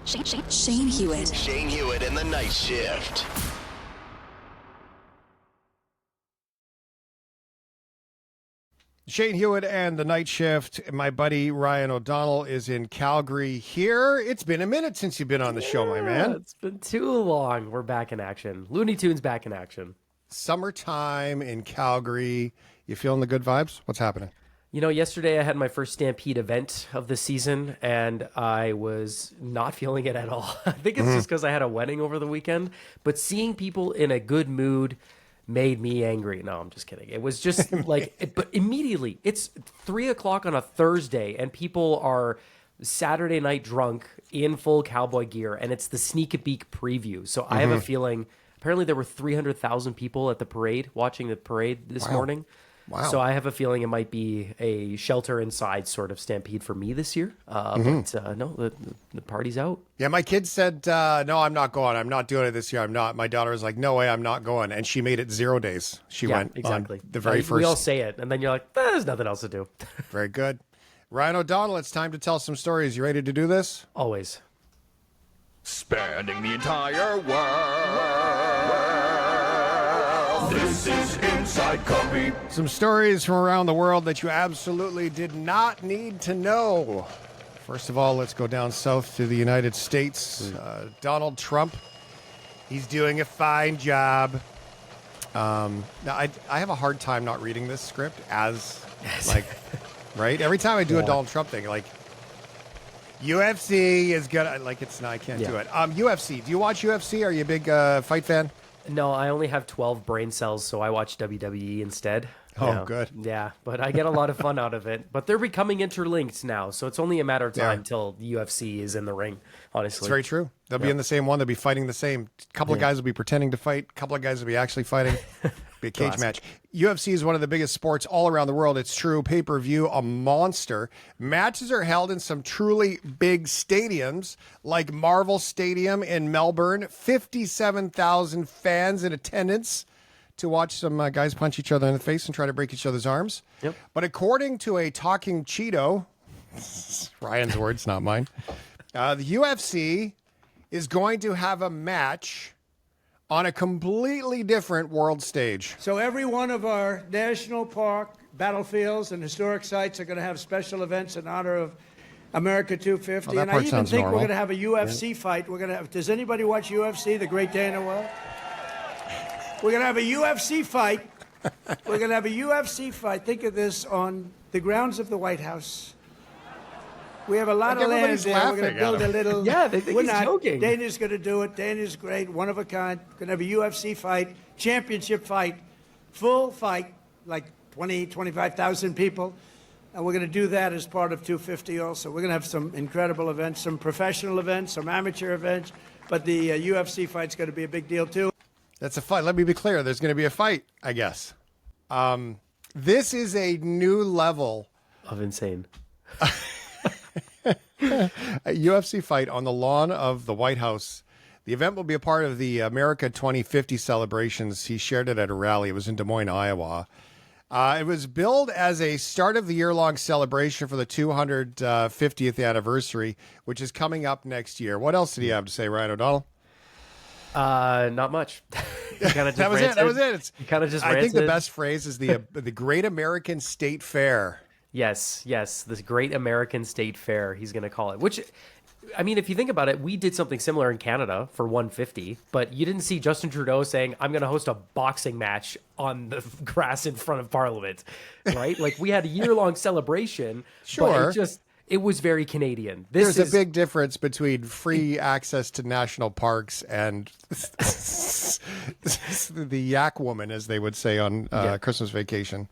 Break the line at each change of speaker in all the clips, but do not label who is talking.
Shane Hewitt.
Shane Hewitt and the Night Shift.
Shane Hewitt and the Night Shift. My buddy Ryan O'Donnell is in Calgary here. It's been a minute since you've been on the show, my man.
It's been too long. We're back in action. Looney Tunes back in action.
Summertime in Calgary. You feeling the good vibes? What's happening?
You know, yesterday I had my first Stampede event of the season, and I was not feeling it at all. I think it's just because I had a wedding over the weekend. But seeing people in a good mood made me angry. No, I'm just kidding. It was just like, but immediately, it's 3 o'clock on a Thursday, and people are Saturday night drunk in full cowboy gear, and it's the Sneak a Peek preview. So I have a feeling, apparently there were 300,000 people at the parade, watching the parade this morning.
Wow.
So I have a feeling it might be a shelter inside sort of stampede for me this year. But no, the party's out.
Yeah, my kid said, no, I'm not going. I'm not doing it this year. I'm not. My daughter was like, no way, I'm not going. And she made it 0 days. She went
exactly.
On the very first.
We all say it, and then you're like, there's nothing else to do.
Very good. Ryan O'Donnell, it's time to tell some stories. You ready to do this?
Always.
Spanning the entire world. This is Inside Copy.
Some stories from around the world that you absolutely did not need to know. First of all, let's go down south to the United States. Donald Trump, he's doing a fine job. Now, I have a hard time not reading this script as, like, right? Every time I do a Donald Trump thing, like, UFC is good. Like, it's not, I can't do it. UFC, do you watch UFC? Are you a big fight fan?
No, I only have 12 brain cells, so I watch WWE instead.
Oh, good.
Yeah, but I get a lot of fun out of it. But they're becoming interlinked now, so it's only a matter of time till the UFC is in the ring, honestly.
It's very true. They'll be in the same one. They'll be fighting the same. A couple of guys will be pretending to fight. A couple of guys will be actually fighting. Be a cage match. UFC is one of the biggest sports all around the world. It's true. Pay-per-view, a monster. Matches are held in some truly big stadiums, like Marvel Stadium in Melbourne. 57,000 fans in attendance to watch some guys punch each other in the face and try to break each other's arms.
Yep.
But according to a talking Cheeto, Ryan's words, not mine, the UFC is going to have a match on a completely different world stage.
So every one of our national park, battlefields, and historic sites are going to have special events in honor of America 250.
Well, that
and I
part
even
sounds
think
normal.
we're going to have a UFC fight. We're going to have. Does anybody watch UFC, the great day in the world? We're going to have a UFC fight. We're going to have a UFC fight. Think of this on the grounds of the White House. We have a lot of land
everybody's
there. We're going to build a little.
Yeah, they think
we're
he's
not.
joking.
Dana's going to do it. Dana's great, one of a kind. Going to have a UFC fight, championship fight, full fight, like 20, 25,000 people. And we're going to do that as part of 250 also. We're going to have some incredible events, some professional events, some amateur events. But the UFC fight's going to be a big deal, too.
That's a fight. Let me be clear. There's going to be a fight, I guess. This is a new level
Of insane.
a UFC fight on the lawn of the White House. The event will be a part of the America 2050 celebrations. He shared it at a rally. It was in Des Moines, Iowa. It was billed as a start of the year-long celebration for the 250th anniversary, which is coming up next year. What else did he have to say, Ryan O'Donnell?
Not much.
That was it. That was it.
You kind of just
I think the
ranted.
best phrase is the Great American State Fair.
Yes, this Great American State Fair, he's going to call it. Which, I mean, if you think about it, we did something similar in Canada for 150, but you didn't see Justin Trudeau saying, I'm going to host a boxing match on the grass in front of Parliament, right? Like, we had a year-long celebration,
Sure.
but it was very Canadian.
There's a big difference between free access to national parks and the yak woman, as they would say on Christmas vacation.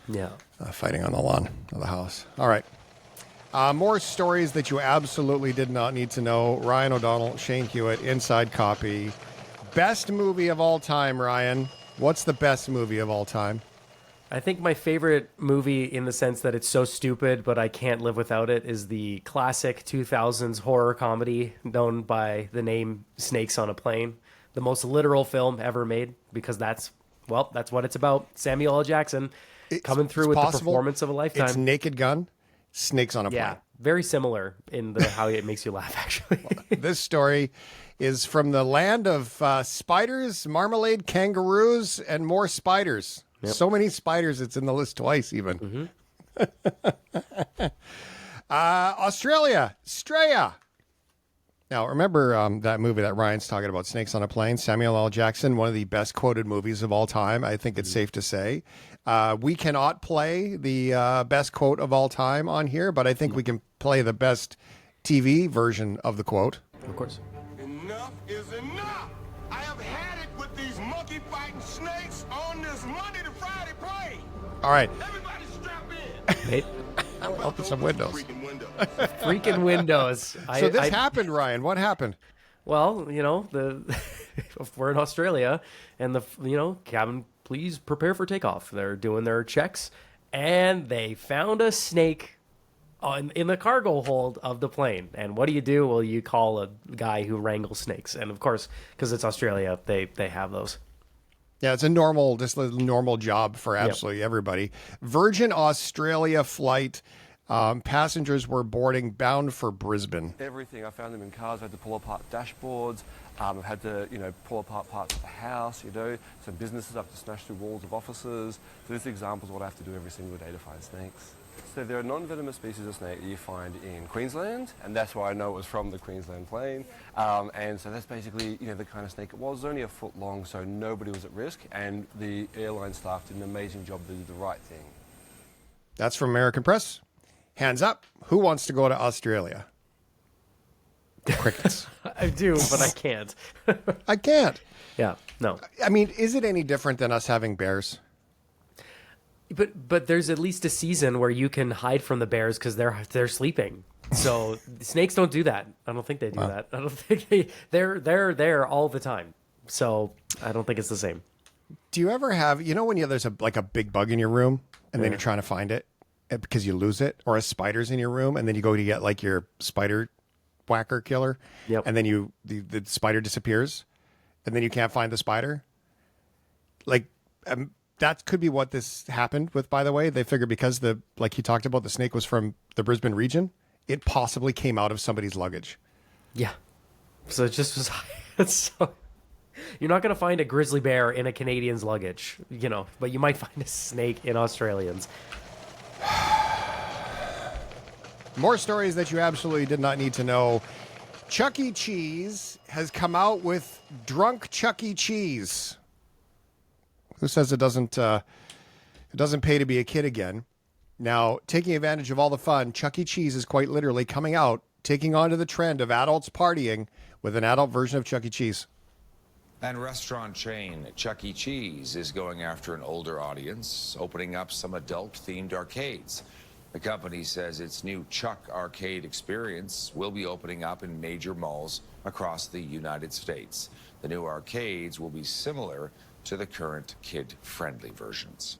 Yeah.
Fighting on the lawn of the house. All right. More stories that you absolutely did not need to know. Ryan O'Donnell, Shane Hewitt, Inside Copy. Best movie of all time, Ryan. What's the best movie of all time?
I think my favorite movie, in the sense that it's so stupid, but I can't live without it, is the classic 2000s horror comedy known by the name Snakes on a Plane. The most literal film ever made, because that's what it's about. Samuel L. Jackson coming through with the performance of a lifetime.
It's Naked Gun, Snakes on a Plane.
Yeah, very similar in the how it makes you laugh, actually.
This story is from the land of spiders, marmalade, kangaroos, and more spiders.
Yep.
So many spiders, it's in the list twice even. Australia, Straya. Now, remember that movie that Ryan's talking about, Snakes on a Plane? Samuel L. Jackson, one of the best quoted movies of all time. I think it's safe to say. We cannot play the best quote of all time on here, but I think we can play the best TV version of the quote.
Of course.
Enough is enough. I have had it with these monkey fighting snakes on this Monday to Friday plane.
All right.
Everybody strap in.
Mate,
I'll open some windows.
Freaking window.
freaking windows.
So this happened, Ryan. What happened?
Well, we're in Australia, and cabin, please prepare for takeoff. They're doing their checks, and they found a snake in the cargo hold of the plane. And what do? Well, you call a guy who wrangles snakes, and of course, because it's Australia, they have those.
Yeah, it's a normal job for absolutely everybody. Virgin Australia flight. Passengers were boarding bound for Brisbane.
Everything. I found them in cars. I had to pull apart dashboards. I've had to, pull apart parts of the house, Some businesses I have to smash through walls of offices. So this example is what I have to do every single day to find snakes. So there are non-venomous species of snake that you find in Queensland, and that's why I know it was from the Queensland plane. And so that's basically, the kind of snake it was. It was only a foot long, so nobody was at risk, and the airline staff did an amazing job to do the right thing.
That's from American Press. Hands up. Who wants to go to Australia? Crickets.
I do, but I can't.
I can't.
Yeah, no.
I mean, is it any different than us having bears?
But there's at least a season where you can hide from the bears because they're sleeping. So snakes don't do that. I don't think they do that. I don't think they're there all the time. So I don't think it's the same.
Do you ever have, when there's a big bug in your room and then you're trying to find it because you lose it, or a spider's in your room and then you go to get your spider whacker killer, and then the spider disappears and then you can't find the spider? That could be what this happened with, by the way. They figured because like you talked about, the snake was from the Brisbane region, it possibly came out of somebody's luggage.
Yeah. So it just was, you're not going to find a grizzly bear in a Canadian's luggage, but you might find a snake in Australians.
More stories that you absolutely did not need to know. Chuck E. Cheese has come out with Drunk Chuck E. Cheese. Who says it doesn't pay to be a kid again? Now, taking advantage of all the fun, Chuck E. Cheese is quite literally coming out, taking on to the trend of adults partying with an adult version of Chuck E. Cheese.
And restaurant chain Chuck E. Cheese is going after an older audience, opening up some adult-themed arcades. The company says its new Chuck Arcade experience will be opening up in major malls across the United States. The new arcades will be similar to the current kid-friendly versions.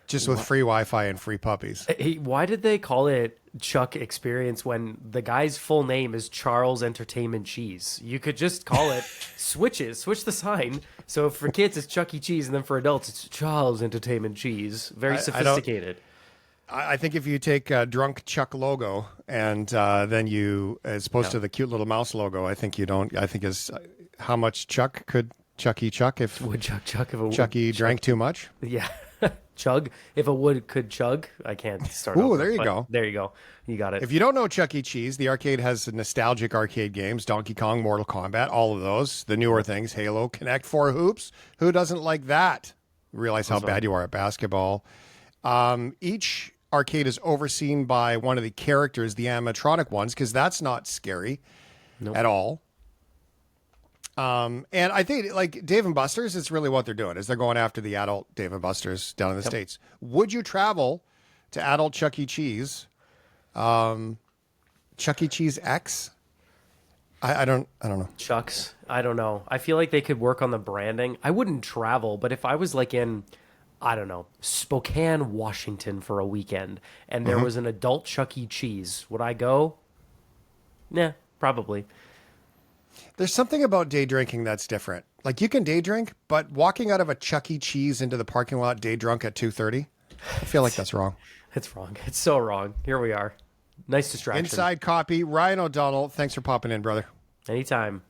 Just with free Wi-Fi and free puppies.
Hey, why did they call it Chuck Experience when the guy's full name is Charles Entertainment Cheese? You could just call it switch the sign. So for kids, it's Chuck E. Cheese, and then for adults, it's Charles Entertainment Cheese. Very sophisticated.
I think if you take Drunk Chuck logo and then you, as opposed to the cute little mouse logo, I think is how much Chuck could Chucky Chuck if
would Chuck if a
Chucky drank too much?
Yeah. Chug. If a wood could chug, I can't start.
Ooh, there you go.
There you go. You got it.
If you don't know Chuck E. Cheese, the arcade has nostalgic arcade games: Donkey Kong, Mortal Kombat, all of those. The newer things: Halo, Connect, Four Hoops. Who doesn't like that? Realize how bad you are at basketball. Each arcade is overseen by one of the characters, the animatronic ones, because that's not scary at all. And I think like Dave and Buster's, it's really what they're doing is they're going after the adult Dave and Buster's down in the States. Would you travel to adult Chuck E. Cheese? Chuck E. Cheese X? I don't know.
Chuck's? I don't know. I feel like they could work on the branding. I wouldn't travel, but if I was like in, I don't know, Spokane, Washington for a weekend and there was an adult Chuck E. Cheese, would I go? Nah, probably.
There's something about day drinking that's different. Like you can day drink, but walking out of a Chuck E. Cheese into the parking lot day drunk at 2:30, I feel like that's wrong.
It's wrong. It's so wrong. Here we are. Nice distraction.
Inside Copy, Ryan O'Donnell. Thanks for popping in, brother.
Anytime.